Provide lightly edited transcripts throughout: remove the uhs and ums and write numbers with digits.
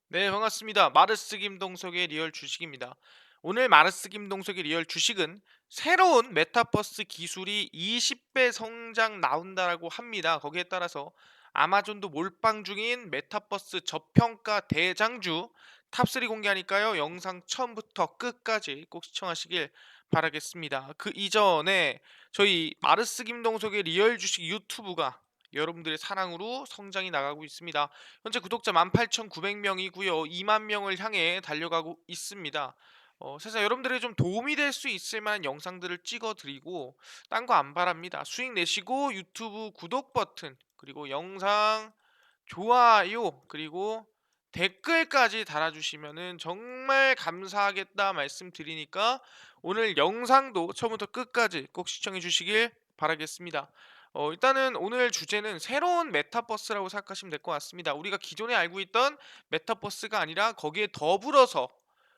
네, 반갑습니다. 마르스 김동석의 리얼 주식입니다. 오늘 마르스 김동석의 리얼 주식은 새로운 메타버스 기술이 20배 성장 나온다라고 합니다. 거기에 따라서 아마존도 몰빵 중인 메타버스 저평가 대장주 탑3 공개하니까요. 영상 처음부터 끝까지 꼭 시청하시길 바라겠습니다. 그 이전에 저희 마르스 김동석의 리얼 주식 유튜브가 여러분들의 사랑으로 성장이 나가고 있습니다. 현재 구독자 18,900명이고요. 2만 명을 향해 달려가고 있습니다. 세상 여러분들의 좀 도움이 될 수 있을 만한 영상들을 찍어 드리고 딴 거 안 바랍니다. 수익 내시고 유튜브 구독 버튼 그리고 영상 좋아요 그리고 댓글까지 달아주시면은 정말 감사하겠다 말씀드리니까 오늘 영상도 처음부터 끝까지 꼭 시청해 주시길 바라겠습니다. 일단은 오늘 주제는 새로운 메타버스라고 생각하시면 될 것 같습니다. 우리가 기존에 알고 있던 메타버스가 아니라 거기에 더불어서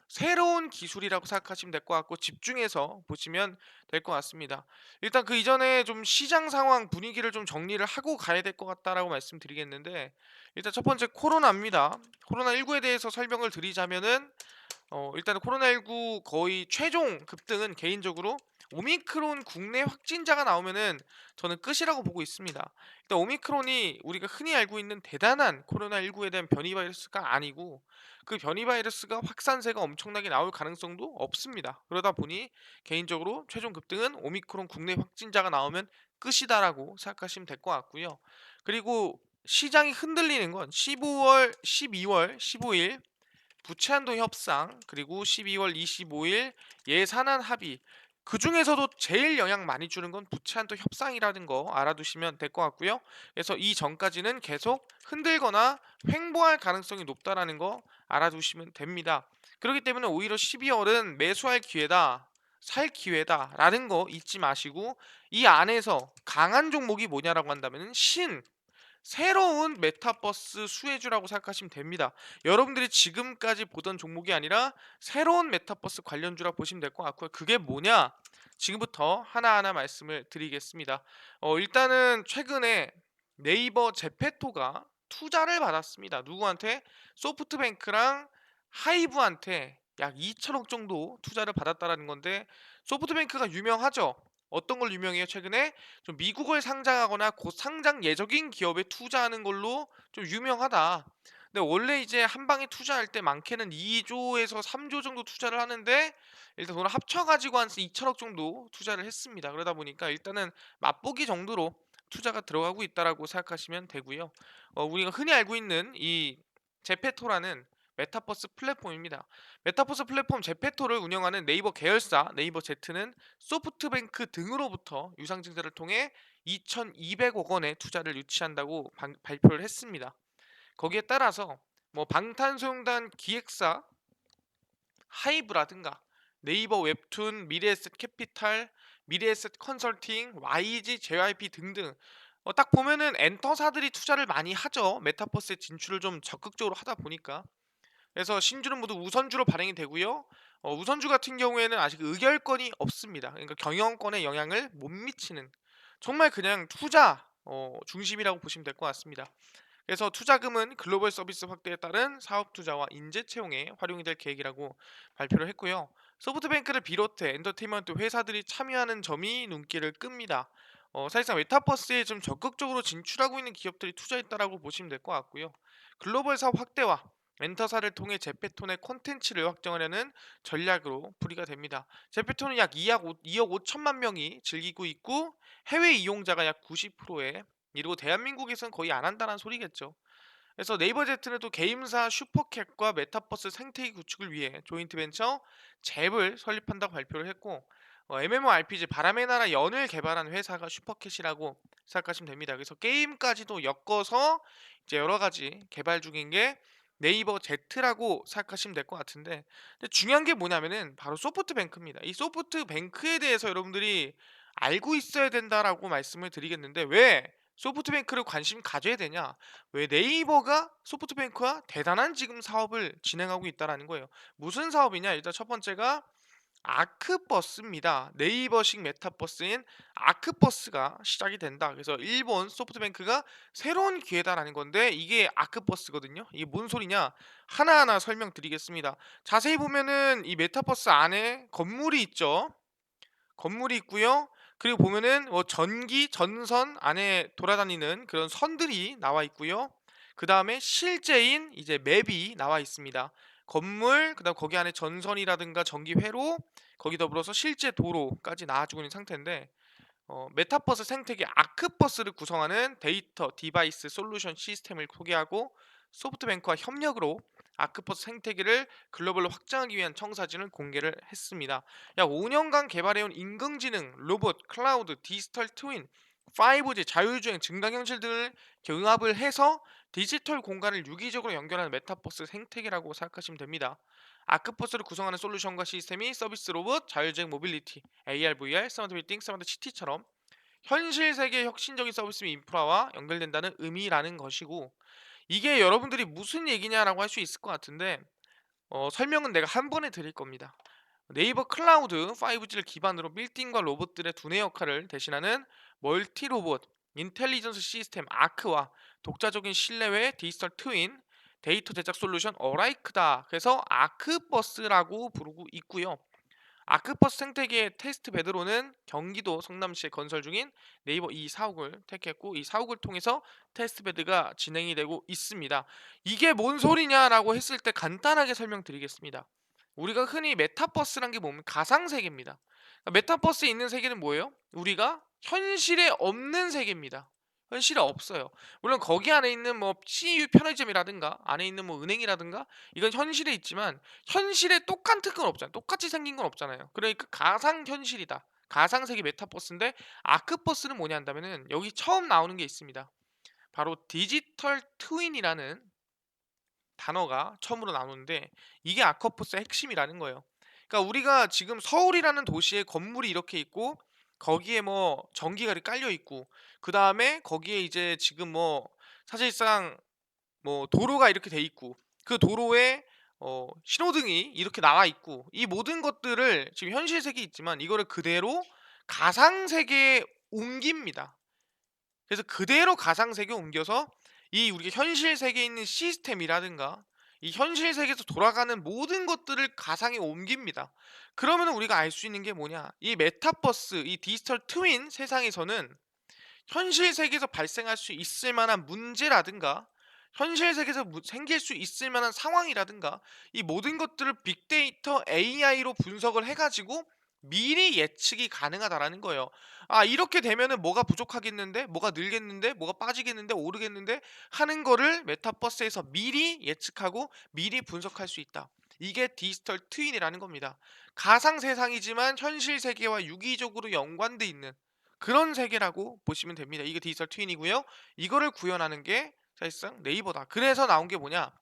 새로운 기술이라고 생각하시면 될 것 같고 집중해서 보시면 될 것 같습니다. 일단 그 이전에 좀 시장 상황 분위기를 좀 정리를 하고 가야 될 것 같다라고 말씀드리겠는데 일단 첫 번째 코로나입니다. 코로나19에 대해서 설명을 드리자면은 일단은 코로나19 거의 최종 급등은 개인적으로 오미크론 국내 확진자가 나오면은 저는 끝이라고 보고 있습니다. 일단 오미크론이 우리가 흔히 알고 있는 대단한 코로나19에 대한 변이 바이러스가 아니고 그 변이 바이러스가 확산세가 엄청나게 나올 가능성도 없습니다. 그러다 보니 개인적으로 최종 급등은 오미크론 국내 확진자가 나오면 끝이다라고 생각하시면 될 것 같고요. 그리고 시장이 흔들리는 건 15월, 12월, 15일 부채한도 협상 그리고 12월 25일 예산안 합의 그 중에서도 제일 영향 많이 주는 건 부채한도 협상이라는 거 알아두시면 될 것 같고요. 그래서 이 전까지는 계속 흔들거나 횡보할 가능성이 높다라는 거 알아두시면 됩니다. 그렇기 때문에 오히려 12월은 매수할 기회다. 살 기회다라는 거 잊지 마시고 이 안에서 강한 종목이 뭐냐라고 한다면 새로운 메타버스 수혜주라고 생각하시면 됩니다. 여러분들이 지금까지 보던 종목이 아니라 새로운 메타버스 관련주라 보시면 될 것 같고요. 그게 뭐냐? 지금부터 하나하나 말씀을 드리겠습니다. 일단은 최근에 네이버 제페토가 투자를 받았습니다. 누구한테? 소프트뱅크랑 하이브한테 약 2천억 정도 투자를 받았다라는 건데 소프트뱅크가 유명하죠. 어떤 걸 유명해요? 최근에 좀 미국을 상장하거나 곧 상장 예정인 기업에 투자하는 걸로 좀 유명하다. 근데 원래 이제 한 방에 투자할 때 많게는 2조에서 3조 정도 투자를 하는데 일단 돈을 합쳐가지고 한 2천억 정도 투자를 했습니다. 그러다 보니까 일단은 맛보기 정도로 투자가 들어가고 있다라고 생각하시면 되고요. 우리가 흔히 알고 있는 이 제페토라는 메타버스 플랫폼입니다. 메타버스 플랫폼 제페토를 운영하는 네이버 계열사 네이버 제트는 소프트뱅크 등으로부터 유상증자를 통해 2,200억 원의 투자를 유치한다고 발표를 했습니다. 거기에 따라서 뭐 방탄소년단 기획사 하이브라든가 네이버 웹툰, 미래에셋 캐피탈, 미래에셋 컨설팅, YG, JYP 등등 딱 보면은 엔터사들이 투자를 많이 하죠. 메타버스에 진출을 좀 적극적으로 하다 보니까. 그래서 신주는 모두 우선주로 발행이 되고요. 우선주 같은 경우에는 아직 의결권이 없습니다. 그러니까 경영권에 영향을 못 미치는 정말 그냥 투자 중심이라고 보시면 될 것 같습니다. 그래서 투자금은 글로벌 서비스 확대에 따른 사업 투자와 인재 채용에 활용이 될 계획이라고 발표를 했고요. 소프트뱅크를 비롯해 엔터테인먼트 회사들이 참여하는 점이 눈길을 끕니다. 사실상 메타버스에 좀 적극적으로 진출하고 있는 기업들이 투자했다라고 보시면 될 것 같고요. 글로벌 사업 확대와 엔터사를 통해 제페톤의 콘텐츠를 확정하려는 전략으로 풀이가 됩니다. 제페톤은 약 2억 5천만 명이 즐기고 있고 해외 이용자가 약 90%에 이러고 대한민국에선 거의 안 한다는 소리겠죠. 그래서 네이버 제트는 또 게임사 슈퍼캣과 메타버스 생태계 구축을 위해 조인트 벤처 잽을 설립한다고 발표를 했고 MMORPG 바람의 나라 연을 개발한 회사가 슈퍼캣이라고 생각하시면 됩니다. 그래서 게임까지도 엮어서 이제 여러 가지 개발 중인 게 네이버 제트라고 생각하시면 될 것 같은데 근데 중요한 게 뭐냐면은 바로 소프트뱅크입니다. 이 소프트뱅크에 대해서 여러분들이 알고 있어야 된다라고 말씀을 드리겠는데 왜 소프트뱅크를 관심 가져야 되냐? 왜 네이버가 소프트뱅크와 대단한 지금 사업을 진행하고 있다라는 거예요. 무슨 사업이냐? 일단 첫 번째가 아크버스입니다. 네이버식 메타버스인 아크버스가 시작이 된다. 그래서 일본 소프트뱅크가 새로운 기회다라는 건데 이게 아크버스거든요. 이게 뭔 소리냐? 하나하나 설명드리겠습니다. 자세히 보면은 이 메타버스 안에 건물이 있죠. 건물이 있고요. 그리고 보면은 뭐 전기, 전선 안에 돌아다니는 그런 선들이 나와 있고요. 그다음에 실제인 이제 맵이 나와 있습니다. 건물, 그다음 거기 안에 전선이라든가 전기 회로, 거기 더불어서 실제 도로까지 나와주고 있는 상태인데 메타버스 생태계 아크버스를 구성하는 데이터 디바이스 솔루션 시스템을 소개하고 소프트뱅크와 협력으로 아크버스 생태계를 글로벌로 확장하기 위한 청사진을 공개를 했습니다. 약 5년간 개발해온 인공지능, 로봇, 클라우드, 디지털 트윈, 5G, 자율주행, 증강현실 등을 경합을 해서 디지털 공간을 유기적으로 연결하는 메타버스 생태계라고 생각하시면 됩니다. 아크버스를 구성하는 솔루션과 시스템이 서비스 로봇, 자율주행 모빌리티, AR, VR, 스마트 빌딩, 스마트 시티처럼 현실 세계의 혁신적인 서비스 인프라와 연결된다는 의미라는 것이고, 이게 여러분들이 무슨 얘기냐라고 할 수 있을 것 같은데 설명은 내가 한 번에 드릴 겁니다. 네이버 클라우드 5G를 기반으로 빌딩과 로봇들의 두뇌 역할을 대신하는 멀티 로봇 인텔리전스 시스템 아크와 독자적인 실내외 디지털 트윈 데이터 제작 솔루션 어라이크다. 그래서 아크버스라고 부르고 있고요. 아크버스 생태계의 테스트 베드로는 경기도 성남시에 건설 중인 네이버 이 사옥을 택했고, 이 사옥을 통해서 테스트 베드가 진행이 되고 있습니다. 이게 뭔 소리냐라고 했을 때 간단하게 설명드리겠습니다. 우리가 흔히 메타버스란 게 뭐면 가상세계입니다. 메타버스에 있는 세계는 뭐예요? 우리가 현실에 없는 세계입니다. 현실에 없어요. 물론 거기 안에 있는 뭐 CU 편의점이라든가 안에 있는 뭐 은행이라든가 이건 현실에 있지만 현실에 똑같은 건 없잖아요. 똑같이 생긴 건 없잖아요. 그러니까 가상 현실이다. 가상 세계 메타버스인데 아크버스는 뭐냐 한다면은 여기 처음 나오는 게 있습니다. 바로 디지털 트윈이라는 단어가 처음으로 나오는데 이게 아크버스의 핵심이라는 거예요. 그러니까 우리가 지금 서울이라는 도시에 건물이 이렇게 있고 거기에 뭐 전기가 이렇게 깔려 있고 그다음에 거기에 이제 지금 뭐 사실상 뭐 도로가 이렇게 돼 있고 그 도로에 신호등이 이렇게 나와 있고 이 모든 것들을 지금 현실 세계에 있지만 이거를 그대로 가상 세계에 옮깁니다. 그래서 그대로 가상 세계에 옮겨서 이 우리가 현실 세계에 있는 시스템이라든가 이 현실 세계에서 돌아가는 모든 것들을 가상에 옮깁니다. 그러면 우리가 알 수 있는 게 뭐냐? 이 메타버스, 이 디지털 트윈 세상에서는 현실 세계에서 발생할 수 있을 만한 문제라든가 현실 세계에서 생길 수 있을 만한 상황이라든가 이 모든 것들을 빅데이터 AI로 분석을 해가지고 미리 예측이 가능하다라는 거예요. 아, 이렇게 되면은 뭐가 부족하겠는데, 뭐가 늘겠는데, 뭐가 빠지겠는데, 오르겠는데 하는 거를 메타버스에서 미리 예측하고 미리 분석할 수 있다. 이게 디지털 트윈이라는 겁니다. 가상 세상이지만 현실 세계와 유기적으로 연관돼 있는 그런 세계라고 보시면 됩니다. 이게 디지털 트윈이고요. 이거를 구현하는 게 사실상 네이버다. 그래서 나온 게 뭐냐?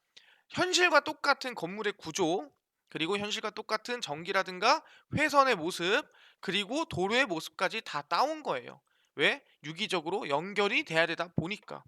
현실과 똑같은 건물의 구조, 그리고 현실과 똑같은 전기라든가 회선의 모습, 그리고 도로의 모습까지 다 따온 거예요. 왜? 유기적으로 연결이 돼야 되다 보니까.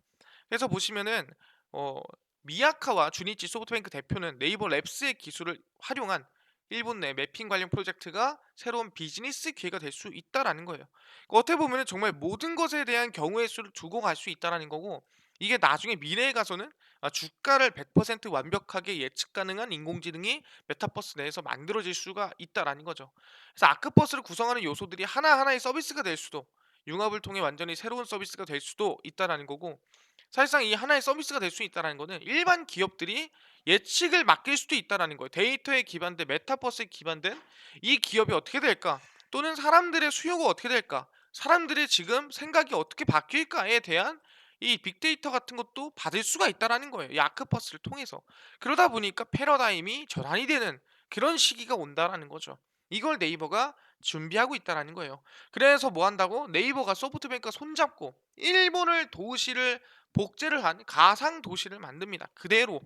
그래서 보시면은 어, 미야카와 주니치 소프트뱅크 대표는 네이버 랩스의 기술을 활용한 일본 내 매핑 관련 프로젝트가 새로운 비즈니스 기회가 될 수 있다라는 거예요. 그러니까 어떻게 보면 정말 모든 것에 대한 경우의 수를 두고 갈 수 있다라는 거고 이게 나중에 미래에 가서는 주가를 100% 완벽하게 예측 가능한 인공지능이 메타버스 내에서 만들어질 수가 있다라는 거죠. 그래서 아크버스를 구성하는 요소들이 하나하나의 서비스가 될 수도 융합을 통해 완전히 새로운 서비스가 될 수도 있다라는 거고 사실상 이 하나의 서비스가 될 수 있다는 거는 일반 기업들이 예측을 맡길 수도 있다는 거예요. 데이터에 기반된 메타버스에 기반된 이 기업이 어떻게 될까? 또는 사람들의 수요가 어떻게 될까? 사람들의 지금 생각이 어떻게 바뀔까에 대한 이 빅데이터 같은 것도 받을 수가 있다는 거예요. 이 아크버스를 통해서. 그러다 보니까 패러다임이 전환이 되는 그런 시기가 온다라는 거죠. 이걸 네이버가 준비하고 있다는 거예요. 그래서 뭐 한다고? 네이버가 소프트뱅크가 손잡고 일본을 도시를 복제를 한 가상 도시를 만듭니다. 그대로.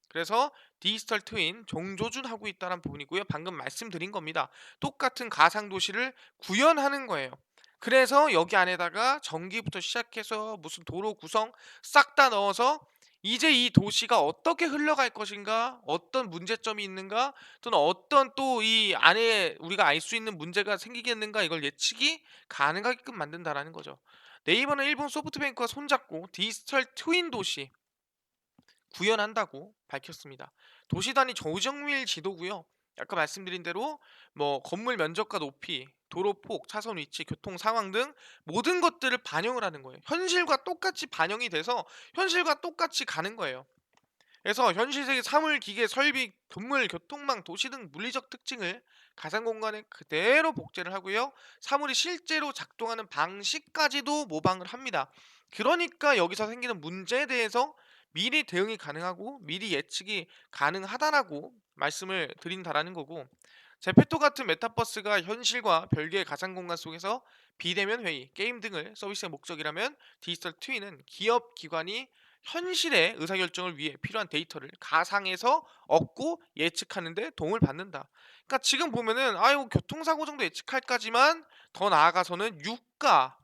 그래서 디지털 트윈 종조준하고 있다는 부분이고요. 방금 말씀드린 겁니다. 똑같은 가상 도시를 구현하는 거예요. 그래서 여기 안에다가 전기부터 시작해서 무슨 도로 구성 싹 다 넣어서 이제 이 도시가 어떻게 흘러갈 것인가, 어떤 문제점이 있는가, 또는 어떤 또 이 안에 우리가 알 수 있는 문제가 생기겠는가, 이걸 예측이 가능하게끔 만든다라는 거죠. 네이버는 일본 소프트뱅크와 손잡고 디지털 트윈 도시 구현한다고 밝혔습니다. 도시 단위 조정밀 지도고요. 아까 말씀드린 대로 뭐 건물 면적과 높이, 도로 폭, 차선 위치, 교통 상황 등 모든 것들을 반영을 하는 거예요. 현실과 똑같이 반영이 돼서 현실과 똑같이 가는 거예요. 그래서 현실 세계 사물, 기계, 설비, 건물, 교통망, 도시 등 물리적 특징을 가상 공간에 그대로 복제를 하고요. 사물이 실제로 작동하는 방식까지도 모방을 합니다. 그러니까 여기서 생기는 문제에 대해서 미리 대응이 가능하고 미리 예측이 가능하다라고 말씀을 드린다라는 거고, 제페토 같은 메타버스가 현실과 별개의 가상 공간 속에서 비대면 회의, 게임 등을 서비스의 목적이라면, 디지털 트윈은 기업 기관이 현실의 의사결정을 위해 필요한 데이터를 가상에서 얻고 예측하는 데 도움을 받는다. 그러니까 지금 보면은 아유 교통사고 정도 예측할까지만, 더 나아가서는 유가,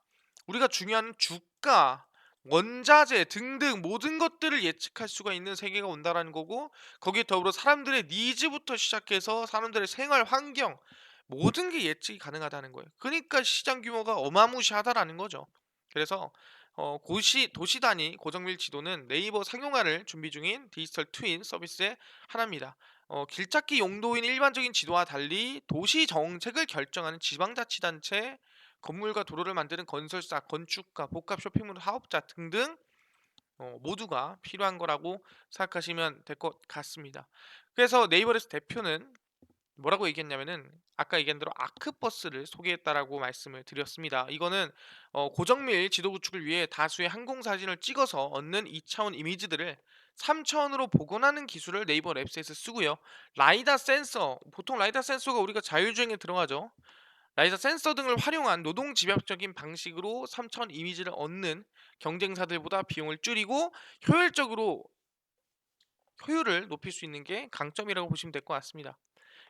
우리가 중요한 주가, 원자재 등등 모든 것들을 예측할 수가 있는 세계가 온다라는 거고, 거기에 더불어 사람들의 니즈부터 시작해서 사람들의 생활 환경, 모든 게 예측이 가능하다는 거예요. 그러니까 시장 규모가 어마무시하다라는 거죠. 그래서 도시 단위 고정밀 지도는 네이버 상용화를 준비 중인 디지털 트윈 서비스의 하나입니다. 길찾기 용도인 일반적인 지도와 달리 도시 정책을 결정하는 지방자치단체, 건물과 도로를 만드는 건설사, 건축가, 복합 쇼핑몰 사업자 등등 모두가 필요한 거라고 생각하시면 될 것 같습니다. 그래서 네이버레스 대표는 뭐라고 얘기했냐면은, 아까 얘기한 대로 아크버스를 소개했다라고 말씀을 드렸습니다. 이거는 고정밀 지도 구축을 위해 다수의 항공 사진을 찍어서 얻는 2차원 이미지들을 3차원으로 복원하는 기술을 네이버 랩스에서 쓰고요. 라이다 센서, 보통 라이다 센서가 우리가 자율주행에 들어가죠. 라이다 센서 등을 활용한 노동 집약적인 방식으로 3차원 이미지를 얻는 경쟁사들보다 비용을 줄이고 효율적으로 효율을 높일 수 있는 게 강점이라고 보시면 될 것 같습니다.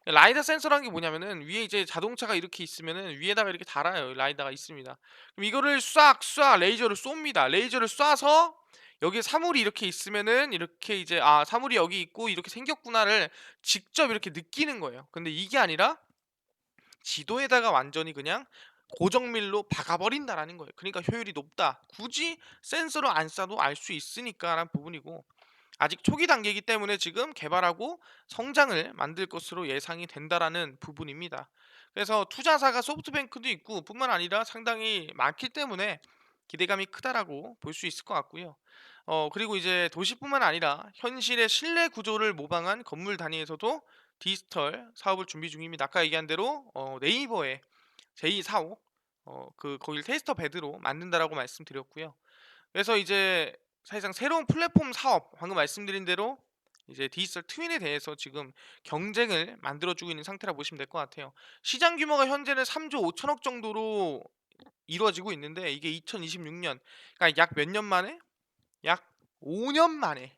라이다 센서라는 게 뭐냐면은, 위에 이제 자동차가 이렇게 있으면은 위에다가 이렇게 달아요. 라이다가 있습니다. 그럼 이거를 쏴 레이저를 쏩니다. 레이저를 쏴서 여기에 사물이 이렇게 있으면은 이렇게 이제 아 사물이 여기 있고 이렇게 생겼구나를 직접 이렇게 느끼는 거예요. 근데 이게 아니라 지도에다가 완전히 그냥 고정밀로 박아버린다라는 거예요. 그러니까 효율이 높다. 굳이 센서로 안 쏴도 알 수 있으니까라는 부분이고, 아직 초기 단계이기 때문에 지금 개발하고 성장을 만들 것으로 예상이 된다라는 부분입니다. 그래서 투자사가 소프트뱅크도 있고 뿐만 아니라 상당히 많기 때문에 기대감이 크다라고 볼 수 있을 것 같고요. 그리고 이제 도시뿐만 아니라 현실의 실내 구조를 모방한 건물 단위에서도 디지털 사업을 준비 중입니다. 아까 얘기한 대로 네이버의 제245 거길 테스터 베드로 만든다라고 말씀드렸고요. 그래서 이제 사실상 새로운 플랫폼 사업, 방금 말씀드린 대로 이제 디지털 트윈에 대해서 지금 경쟁을 만들어주고 있는 상태라 보시면 될 것 같아요. 시장 규모가 현재는 3조 5천억 정도로 이루어지고 있는데, 이게 2026년, 그러니까 약 몇 년 만에? 약 5년 만에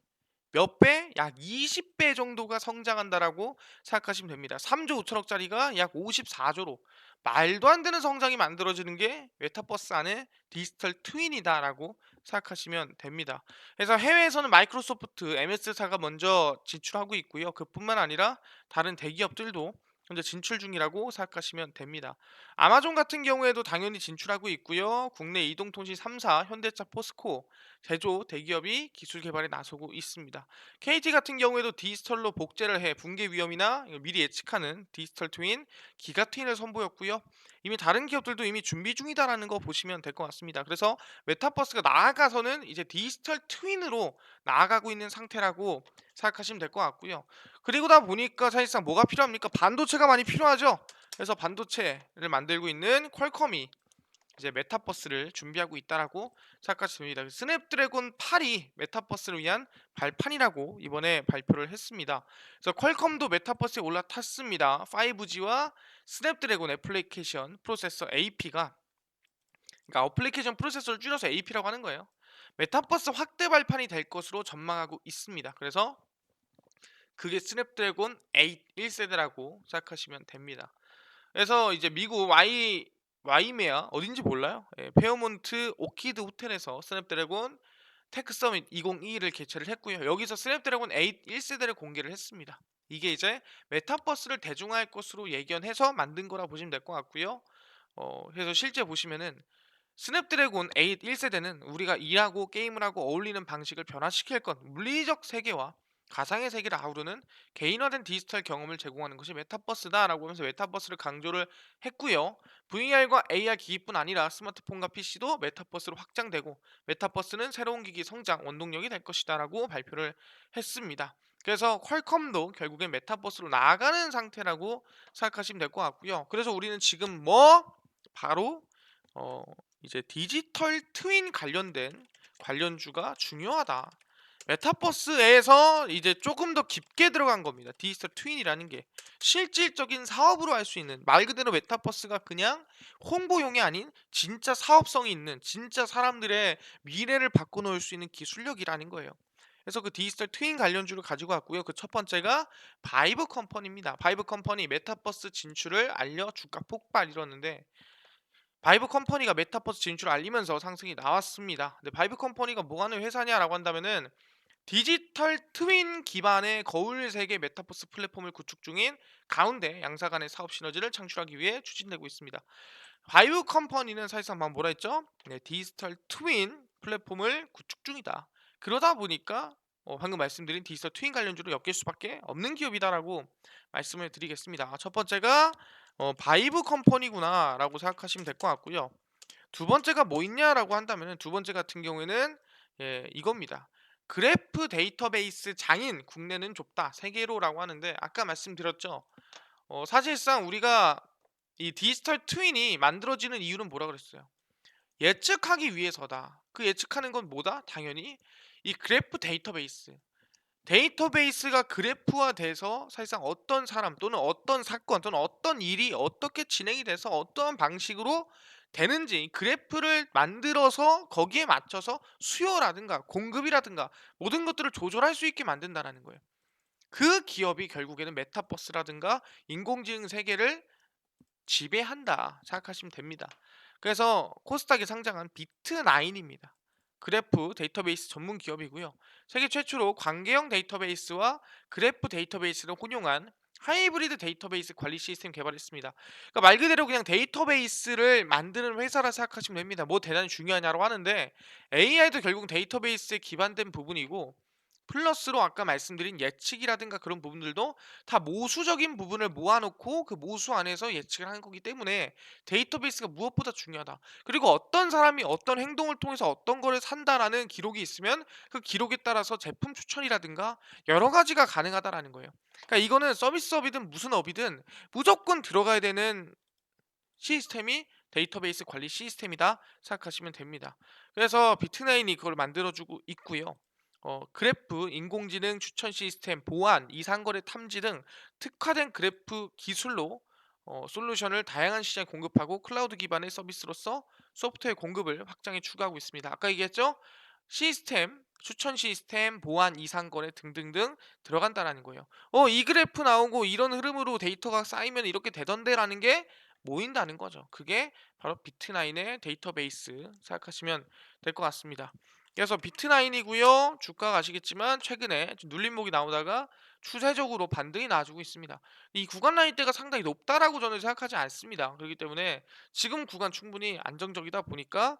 몇 배? 약 20배 정도가 성장한다라고 생각하시면 됩니다. 3조 5천억짜리가 약 54조로 말도 안 되는 성장이 만들어지는 게 메타버스 안에 디지털 트윈이다라고 생각하시면 됩니다. 그래서 해외에서는 마이크로소프트, MS사가 먼저 진출하고 있고요. 그뿐만 아니라 다른 대기업들도 현재 진출 중이라고 생각하시면 됩니다. 아마존 같은 경우에도 당연히 진출하고 있고요. 국내 이동통신 3사, 현대차, 포스코, 제조 대기업이 기술 개발에 나서고 있습니다. KT 같은 경우에도 디지털로 복제를 해 붕괴 위험이나 이걸 미리 예측하는 디지털 트윈, 기가 트윈을 선보였고요. 이미 다른 기업들도 이미 준비 중이다라는 거 보시면 될 것 같습니다. 그래서 메타버스가 나아가서는 이제 디지털 트윈으로 나아가고 있는 상태라고 생각하시면 될 것 같고요. 그리고다 보니까 사실상 뭐가 필요합니까? 반도체가 많이 필요하죠. 그래서 반도체를 만들고 있는 퀄컴이 이제 메타버스를 준비하고 있다라고 생각하시면 됩니다. 스냅드래곤 8이 메타버스를 위한 발판이라고 이번에 발표를 했습니다. 그래서 퀄컴도 메타버스에 올라탔습니다. 5G와 스냅드래곤 애플리케이션 프로세서 AP가, 그러니까 어플리케이션 프로세서를 줄여서 AP라고 하는 거예요. 메타버스 확대 발판이 될 것으로 전망하고 있습니다. 그래서 그게 스냅드래곤 8 1세대라고 생각하시면 됩니다. 그래서 이제 미국 와이메아 어딘지 몰라요. 예, 페어몬트 오키드 호텔에서 스냅드래곤 테크 서밋 2022를 개최를 했고요. 여기서 스냅드래곤 8 1세대를 공개를 했습니다. 이게 이제 메타버스를 대중화할 것으로 예견해서 만든 거라 보시면 될 것 같고요. 그래서 실제 보시면은 스냅드래곤 8 1세대는 우리가 일하고 게임을 하고 어울리는 방식을 변화시킬 것, 물리적 세계와 가상의 세계를 아우르는 개인화된 디지털 경험을 제공하는 것이 메타버스다라고 하면서 메타버스를 강조를 했고요. VR과 AR 기기뿐 아니라 스마트폰과 PC도 메타버스로 확장되고 메타버스는 새로운 기기 성장 원동력이 될 것이다라고 발표를 했습니다. 그래서 퀄컴도 결국엔 메타버스로 나아가는 상태라고 생각하시면 될 것 같고요. 그래서 우리는 지금 바로 어 이제 디지털 트윈 관련된 관련주가 중요하다. 메타버스에서 이제 조금 더 깊게 들어간 겁니다. 디지털 트윈이라는 게 실질적인 사업으로 할 수 있는, 말 그대로 메타버스가 그냥 홍보용이 아닌 진짜 사업성이 있는, 진짜 사람들의 미래를 바꿔놓을 수 있는 기술력이라는 거예요. 그래서 그 디지털 트윈 관련주를 가지고 왔고요. 그 첫 번째가 바이브 컴퍼니입니다. 바이브 컴퍼니 메타버스 진출을 알려 주가 폭발 이뤘는데, 바이브 컴퍼니가 메타버스 진출을 알리면서 상승이 나왔습니다. 근데 바이브 컴퍼니가 뭐 하는 회사냐라고 한다면은 디지털 트윈 기반의 거울 세계 메타버스 플랫폼을 구축 중인 가운데 양사 간의 사업 시너지를 창출하기 위해 추진되고 있습니다. 바이브 컴퍼니는 사실상 뭐라 했죠? 네, 디지털 트윈 플랫폼을 구축 중이다. 그러다 보니까 방금 말씀드린 디지털 트윈 관련주로 엮일 수밖에 없는 기업이다라고 말씀을 드리겠습니다. 첫 번째가 바이브 컴퍼니구나라고 생각하시면 될 것 같고요. 두 번째가 뭐 있냐라고 한다면 두 번째 같은 경우에는 이겁니다. 그래프 데이터베이스 장인 국내는 좁다 세계로라고 하는데, 아까 말씀드렸죠. 사실상 우리가 이 디지털 트윈이 만들어지는 이유는 뭐라 그랬어요? 예측하기 위해서다. 그 예측하는 건 뭐다? 당연히 이 그래프 데이터베이스. 데이터베이스가 그래프화돼서 사실상 어떤 사람 또는 어떤 사건 또는 어떤 일이 어떻게 진행이 돼서 어떠한 방식으로 되는지 그래프를 만들어서 거기에 맞춰서 수요라든가 공급이라든가 모든 것들을 조절할 수 있게 만든다라는 거예요. 그 기업이 결국에는 메타버스라든가 인공지능 세계를 지배한다 생각하시면 됩니다. 그래서 코스닥에 상장한 비트9입니다. 그래프 데이터베이스 전문 기업이고요. 세계 최초로 관계형 데이터베이스와 그래프 데이터베이스를 혼용한 하이브리드 데이터베이스 관리 시스템 개발했습니다. 그러니까 말 그대로 그냥 데이터베이스를 만드는 회사라 생각하시면 됩니다. 뭐 대단히 중요하냐고 하는데, AI도 결국 데이터베이스에 기반된 부분이고, 플러스로 아까 말씀드린 예측이라든가 그런 부분들도 다 모수적인 부분을 모아놓고 그 모수 안에서 예측을 하는 거기 때문에 데이터베이스가 무엇보다 중요하다. 그리고 어떤 사람이 어떤 행동을 통해서 어떤 거를 산다라는 기록이 있으면 그 기록에 따라서 제품 추천이라든가 여러 가지가 가능하다라는 거예요. 그러니까 이거는 서비스업이든 무슨 업이든 무조건 들어가야 되는 시스템이 데이터베이스 관리 시스템이다 생각하시면 됩니다. 그래서 비트나인이 그걸 만들어주고 있고요. 그래프, 인공지능 추천 시스템, 보안, 이상거래 탐지 등 특화된 그래프 기술로 솔루션을 다양한 시장에 공급하고 클라우드 기반의 서비스로서 소프트웨어 공급을 확장해 추가하고 있습니다. 아까 얘기했죠? 시스템, 추천 시스템, 보안, 이상거래 등등등 들어간다라는 거예요. 이 그래프 나오고 이런 흐름으로 데이터가 쌓이면 이렇게 되던데라는 게 모인다는 거죠. 그게 바로 비트나인의 데이터베이스 생각하시면 될 것 같습니다. 그래서 비트나인이고요. 주가가 아시겠지만 최근에 좀 눌림목이 나오다가 추세적으로 반등이 나와주고 있습니다. 이 구간 라인대가 상당히 높다라고 저는 생각하지 않습니다. 그렇기 때문에 지금 구간 충분히 안정적이다 보니까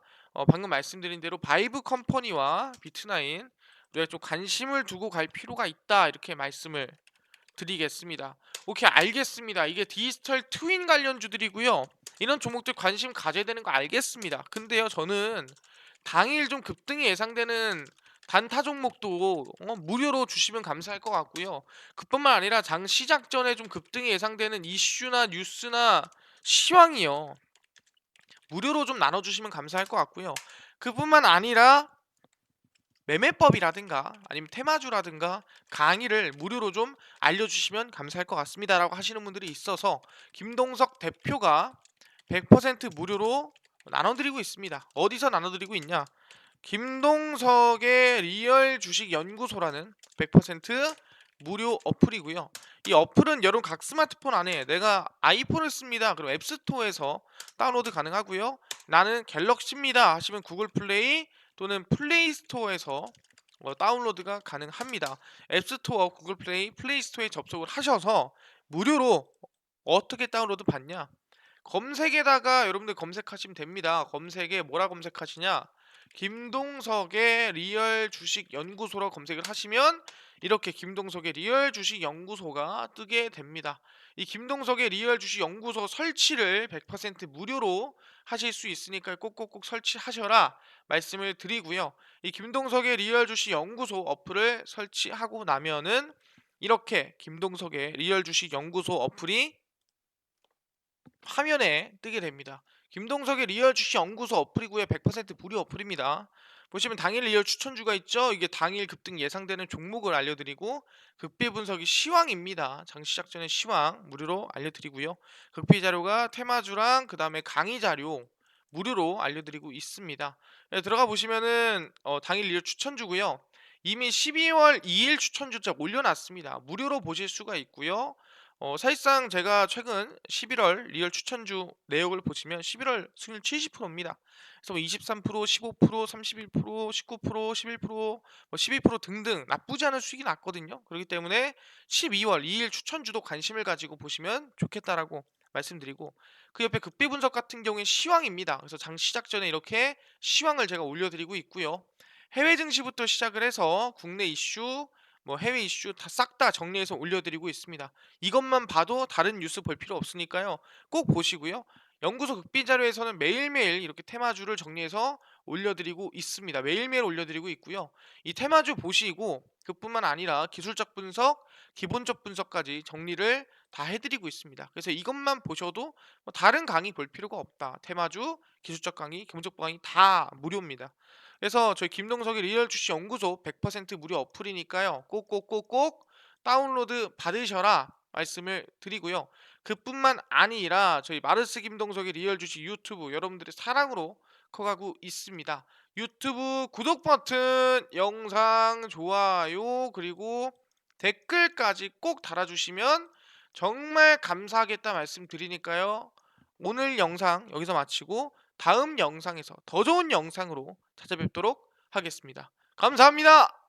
방금 말씀드린 대로 바이브 컴퍼니와 비트나인 우리가 좀 관심을 두고 갈 필요가 있다 이렇게 말씀을 드리겠습니다. 오케이, 알겠습니다. 이게 디지털 트윈 관련주들이고요. 이런 종목들 관심 가져야 되는 거 알겠습니다. 근데요, 저는 당일 좀 급등이 예상되는 단타 종목도 무료로 주시면 감사할 것 같고요. 그뿐만 아니라 장 시작 전에 좀 급등이 예상되는 이슈나 뉴스나 시황이요, 무료로 좀 나눠주시면 감사할 것 같고요. 그뿐만 아니라 매매법이라든가 아니면 테마주라든가 강의를 무료로 좀 알려주시면 감사할 것 같습니다라고 하시는 분들이 있어서 김동석 대표가 100% 무료로 나눠드리고 있습니다. 어디서 나눠드리고 있냐? 김동석의 리얼 주식 연구소라는 100% 무료 어플이고요. 이 어플은 여러분 각 스마트폰 안에, 내가 아이폰을 씁니다. 그럼 앱스토어에서 다운로드 가능하고요. 나는 갤럭시입니다 하시면 구글 플레이, 또는 플레이 스토어에서 다운로드가 가능합니다. 앱스토어, 구글 플레이, 플레이 스토어에 접속을 하셔서 무료로 어떻게 다운로드 받냐? 검색에다가 여러분들 검색하시면 됩니다. 검색에 뭐라 검색하시냐? 김동석의 리얼 주식 연구소라고 검색을 하시면 이렇게 김동석의 리얼 주식 연구소가 뜨게 됩니다. 이 김동석의 리얼 주식 연구소 설치를 100% 무료로 하실 수 있으니까 꼭꼭꼭 설치하셔라 말씀을 드리고요. 이 김동석의 리얼 주식 연구소 어플을 설치하고 나면은 이렇게 김동석의 리얼 주식 연구소 어플이 화면에 뜨게 됩니다. 김동석의 리얼 주식 연구소 어플이고요. 100% 무료 어플입니다. 보시면 당일 리얼 추천주가 있죠. 이게 당일 급등 예상되는 종목을 알려드리고 극비 분석이 시황입니다. 장 시작 전에 시황 무료로 알려드리고요. 극비 자료가 테마주랑 그 다음에 강의 자료 무료로 알려드리고 있습니다. 네, 들어가 보시면은 당일 리얼 추천주고요. 이미 12월 2일 추천주자 올려놨습니다. 무료로 보실 수가 있고요. 사실상 제가 최근 11월 리얼 추천주 내역을 보시면 11월 수익률 70%입니다. 그래서 뭐 23%, 15%, 31%, 19%, 11%, 뭐 12% 등등 나쁘지 않은 수익이 났거든요. 그렇기 때문에 12월 2일 추천주도 관심을 가지고 보시면 좋겠다라고 말씀드리고 그 옆에 극비 분석 같은 경우에 시황입니다. 그래서 장 시작 전에 이렇게 시황을 제가 올려드리고 있고요. 해외 증시부터 시작을 해서 국내 이슈, 뭐 해외 이슈 다 싹 다 정리해서 올려드리고 있습니다. 이것만 봐도 다른 뉴스 볼 필요 없으니까요. 꼭 보시고요. 연구소 극비 자료에서는 매일매일 이렇게 테마주를 정리해서 올려드리고 있습니다. 매일매일 올려드리고 있고요. 이 테마주 보시고 그뿐만 아니라 기술적 분석, 기본적 분석까지 정리를 다 해드리고 있습니다. 그래서 이것만 보셔도 뭐 다른 강의 볼 필요가 없다. 테마주, 기술적 강의, 기본적 강의 다 무료입니다. 그래서 저희 김동석의 리얼 주식 연구소 100% 무료 어플이니까요. 꼭꼭꼭꼭 다운로드 받으셔라 말씀을 드리고요. 그뿐만 아니라 저희 마르스 김동석의 리얼 주식 유튜브 여러분들의 사랑으로 커가고 있습니다. 유튜브 구독 버튼, 영상 좋아요 그리고 댓글까지 꼭 달아주시면 정말 감사하겠다 말씀드리니까요. 오늘 영상 여기서 마치고 다음 영상에서 더 좋은 영상으로 찾아뵙도록 하겠습니다. 감사합니다.